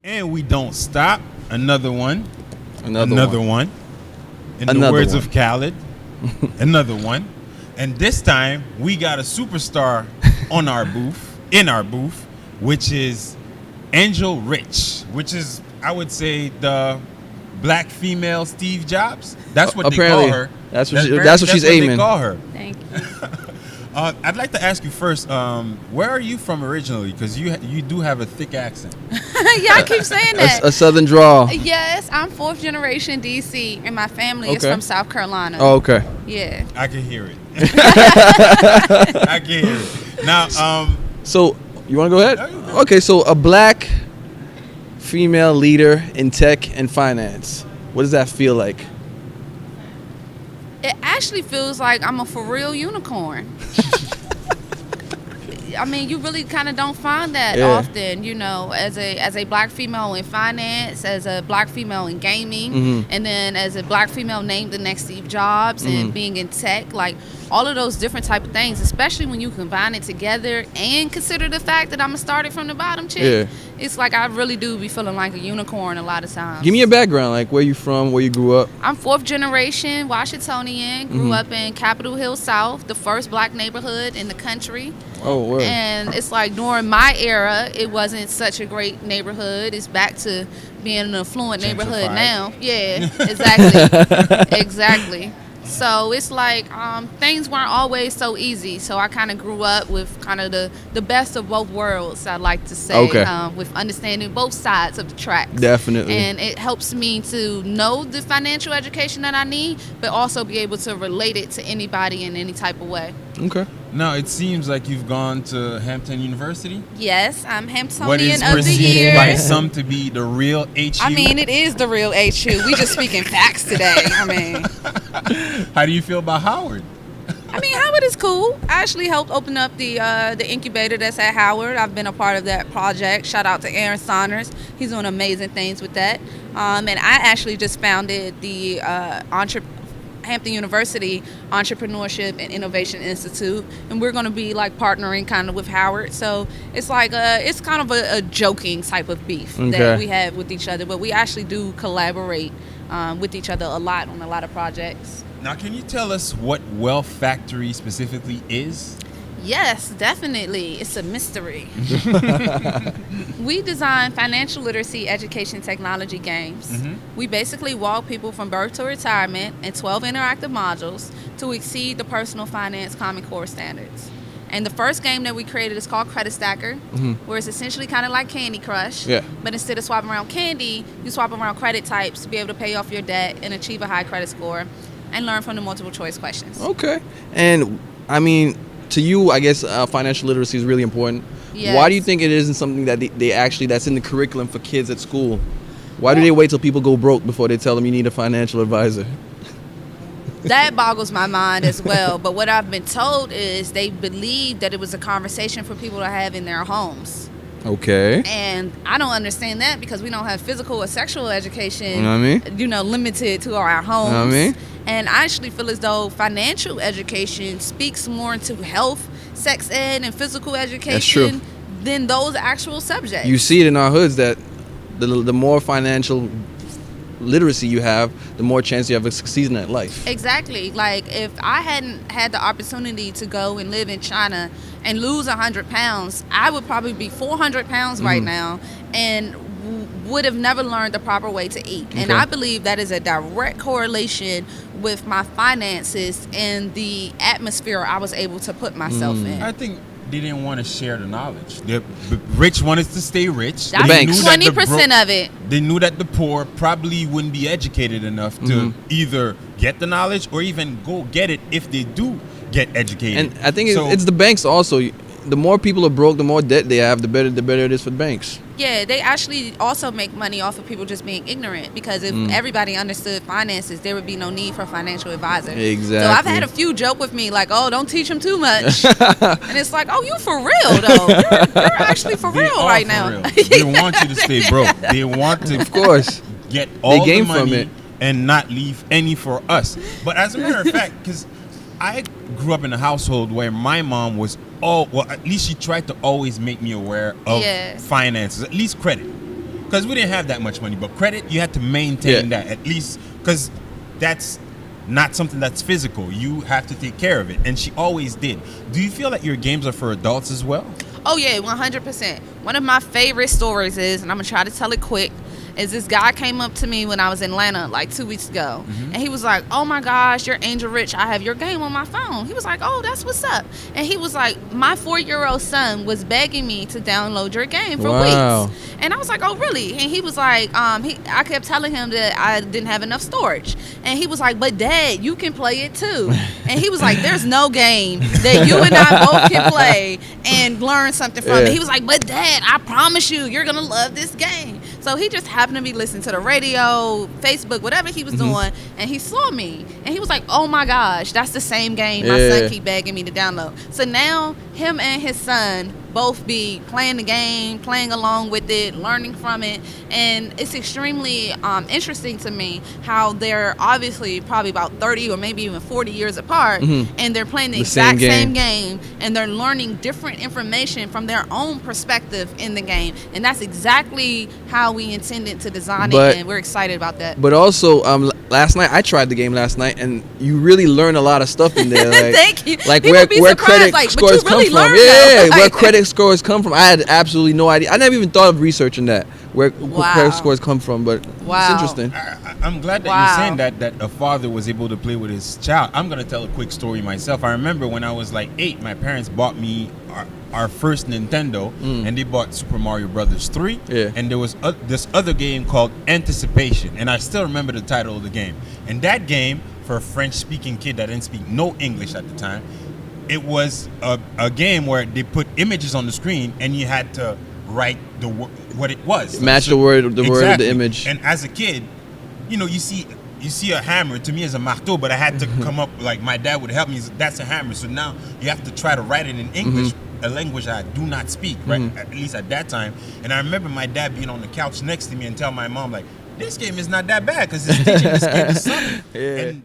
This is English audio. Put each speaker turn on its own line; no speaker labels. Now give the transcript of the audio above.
And we don't stop. Another one.
Another
one. In the
Another
words
one.
of Khaled, another one. And this time we got a superstar in our booth, which is Angel Rich, which is, I would say, the black female Steve Jobs. That's what
Apparently,
they call her.
that's what she's aiming.
They call her.
Thank you.
I'd like to ask you first, where are you from originally? Because you do have a thick accent.
Yeah, I keep saying that.
A southern drawl.
Yes, I'm fourth generation DC, and my family is
Okay.
from South Carolina.
Oh, okay.
Yeah.
I can hear it. I can hear it. Now,
So, you want to go ahead?
No, you go.
Okay, so a black female leader in tech and finance. What does that feel like?
It actually feels like I'm a for real unicorn. I mean, you really kind of don't find that
Yeah.
often, as a black female in finance, as a black female in gaming,
Mhm.
and then as a black female named the next Steve Jobs and being in tech, like all of those different type of things, especially when you combine it together and consider the fact that I'm a started from the bottom chick.
Yeah.
It's like I really do be feeling like a unicorn a lot of times.
Give me your background, like where you from, where you grew up.
I'm fourth generation Washingtonian, grew up in Capitol Hill South, the first black neighborhood in the country.
Oh, word.
And it's like during my era, it wasn't such a great neighborhood. It's back to being an affluent neighborhood
Gentrified.
now. Yeah, exactly. Exactly. So it's like things weren't always so easy. So I kind of grew up with kind of the best of both worlds, I like to say,
Okay.
with understanding both sides of the tracks.
Definitely.
And it helps me to know the financial education that I need, but also be able to relate it to anybody in any type of way.
Okay.
now it seems like you've gone to Hampton University.
Yes, I'm
What is
Hamptonian of the
perceived
year.
by some to be the real HU.
I mean, it is the real HU. We just speaking facts today. I mean,
How do you feel about Howard?
Howard is cool. I actually helped open up the incubator that's at Howard. I've been a part of that project. Shout out to Aaron Saunders. He's doing amazing things with that. And I actually just founded the Hampton University Entrepreneurship and Innovation Institute, and we're going to be like partnering kind of with Howard. So it's like it's kind of a joking type of beef
Okay.
that we have with each other, but we actually do collaborate with each other a lot on a lot of projects.
Now, can you tell us what Wealth Factory specifically is?
Yes, definitely. It's a mystery. We design financial literacy education technology games. We basically walk people from birth to retirement in 12 interactive modules to exceed the personal finance Common Core standards. And the first game that we created is called Credit Stacker, where it's essentially kind of like Candy Crush.
Yeah.
But instead of swapping around candy, you swap around credit types to be able to pay off your debt and achieve a high credit score and learn from the multiple choice questions.
Okay. And I mean, to you, I guess financial literacy is really important.
Yes.
Why do you think it isn't something that they actually that's in the curriculum for kids at school? Why do they wait till people go broke before they tell them you need a financial advisor?
That boggles my mind as well. But what I've been told is they believe that it was a conversation for people to have in their homes.
Okay.
And I don't understand that because we don't have physical or sexual education,
You know what I mean?
Limited to our homes.
You know what I mean?
And I actually feel as though financial education speaks more into health, sex ed, and physical education
true.
than those actual subjects.
You see it in our hoods that the more financial literacy you have, the more chance you have of succeeding at life.
Exactly. Like if I hadn't had the opportunity to go and live in China and lose 100 pounds, I would probably be 400 pounds right now and would have never learned the proper way to eat. And
Okay.
I believe that is a direct correlation with my finances and the atmosphere I was able to put myself in.
I think they didn't want to share the knowledge. The rich wanted to stay rich.
That's
banks.
knew that the
20% of it.
They knew that the poor probably wouldn't be educated enough to either get the knowledge or even go get it if they do get educated.
And I think
So-
it's the banks also. The more people are broke, the more debt they have, the better it is for the banks.
Yeah, they actually also make money off of people just being ignorant because if everybody understood finances, there would be no need for a financial advisor.
Exactly.
So I've had a few joke with me like, oh, don't teach them too much. And it's like, oh, you for real, though. You're actually for
They
real
are
right
for
now.
real. They want you to stay broke. They want to,
Of course.
get all the
gain
money
from it.
and not leave any for us. But as a matter of fact, because I grew up in a household where my mom was at least she tried to always make me aware of
Yeah.
finances, at least credit. because we didn't have that much money. But credit, you had to maintain that at least, because that's not something that's physical. You have to take care of it, and she always did. Do you feel that your games are for adults as well?
Oh yeah, 100%. One of my favorite stories is, and I'm gonna try to tell it quick, is this guy came up to me when I was in Atlanta like 2 weeks ago, and he was like, "Oh my gosh, you're Angel Rich. I have your game on my phone." He was like, "Oh, that's what's up." And he was like, "My 4-year-old son was begging me to download your game for weeks." And I was like, "Oh, really?" And he was like, I kept telling him that I didn't have enough storage, and he was like, "But Dad, you can play it too." And he was like, "There's no game that you and I both can play and learn something from it." He was like, "But Dad, I promise you, you're gonna love this game." So he just happened to be listening to the radio, Facebook, whatever he was doing, and he saw me, and he was like, "Oh my gosh, that's the same game my son keep begging me to download." So now him and his son both be playing the game, playing along with it, learning from it, and it's extremely interesting to me how they're obviously probably about 30 or maybe even 40 years apart, and they're playing the exact same game, and they're learning different information from their own perspective in the game, and that's exactly how we intended to design it, and we're excited about that.
But also, last night I tried the game last night, and you really learn a lot of stuff in there. Like,
Thank you.
Like
People
where credit scores come from. Where credit scores come from. I had absolutely no idea. I never even thought of researching that. Where credit scores come from, but it's interesting.
I'm glad that you're saying that a father was able to play with his child. I'm gonna tell a quick story myself. I remember when I was like 8, my parents bought me our first Nintendo, and they bought Super Mario Brothers 3, and there was this other game called Anticipation, and I still remember the title of the game. And that game, for a French-speaking kid that didn't speak no English at the time, it was a game where they put images on the screen, and you had to write what it was.
Match the word of the image.
And as a kid, you see a hammer. To me, it's a marteau, but I had to come up, like my dad would help me. That's a hammer. So now you have to try to write it in English, a language I do not speak, right? At least at that time. And I remember my dad being on the couch next to me and tell my mom, like, this game is not that bad because it's teaching this kid something. And